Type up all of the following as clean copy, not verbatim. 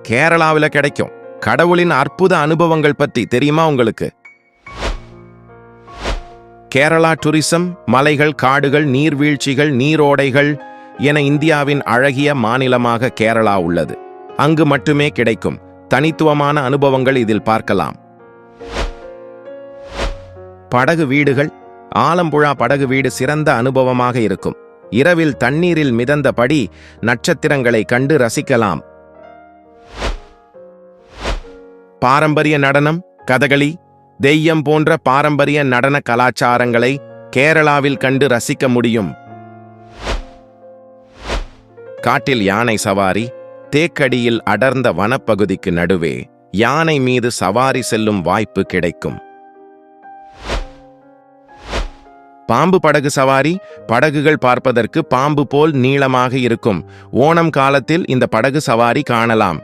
கேரளாவில் கிடைக்கும். கடவுளின் அற்புத அனுபவங்கள் பற்றி தெரியுமா உங்களுக்கு? கேரளா டூரிசம் மலைகள், காடுகள், நீர்வீழ்ச்சிகள், நீரோடைகள் என இந்தியாவின் அழகிய மாநிலமாக கேரளா உள்ளது. அங்கு மட்டுமே கிடைக்கும் தனித்துவமான அனுபவங்கள் இதில் பார்க்கலாம். படகு வீடுகள். ஆலம்புழா படகு வீடு சிறந்த அனுபவமாக இருக்கும். இரவில் தண்ணீரில் மிதந்தபடி நட்சத்திரங்களை கண்டு ரசிக்கலாம். பாரம்பரிய நடனம், கதகளி, தெய்யம் போன்ற பாரம்பரிய நடன கலாச்சாரங்களை கேரளாவில் கண்டு ரசிக்க முடியும். காட்டில் யானை சவாரி. தேக்கடியில் அடர்ந்த வனப்பகுதிக்கு நடுவே யானை மீது சவாரி செல்லும் வாய்ப்பு கிடைக்கும். பாம்பு படகு சவாரி. படகுகள் பார்ப்பதற்கு பாம்பு போல் நீளமாக இருக்கும். ஓணம் காலத்தில் இந்த படகு சவாரி காணலாம்.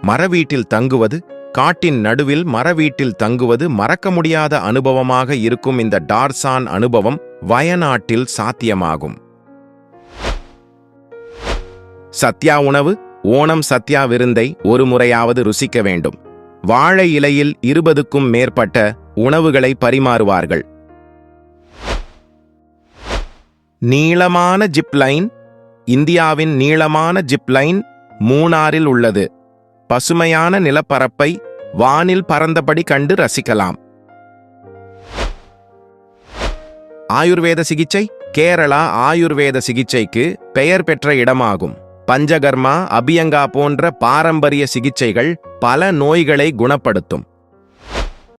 மரவீட்டில் தங்குவது. காட்டின் நடுவில் மரவீட்டில் தங்குவது மறக்க முடியாத அனுபவமாக இருக்கும். இந்த டார்சான் அனுபவம் வயநாட்டில் சாத்தியமாகும். சத்யா உணவு. ஓணம் சத்யா விருந்தை ஒரு முறையாவது ருசிக்க வேண்டும். வாழை இலையில் 20க்கும் மேற்பட்ட உணவுகளை பரிமாறுவார்கள். நீளமான ஜிப்லைன். இந்தியாவின் நீளமான ஜிப்லைன் மூணாரில் உள்ளது. பசுமையான நிலப்பரப்பை வானில் பறந்தபடி கண்டு ரசிக்கலாம். ஆயுர்வேத சிகிச்சை. கேரளா ஆயுர்வேத சிகிச்சைக்கு பெயர் பெற்ற இடமாகும். பஞ்சகர்மா, அபியங்கா போன்ற பாரம்பரிய சிகிச்சைகள் பல நோய்களை குணப்படுத்தும்.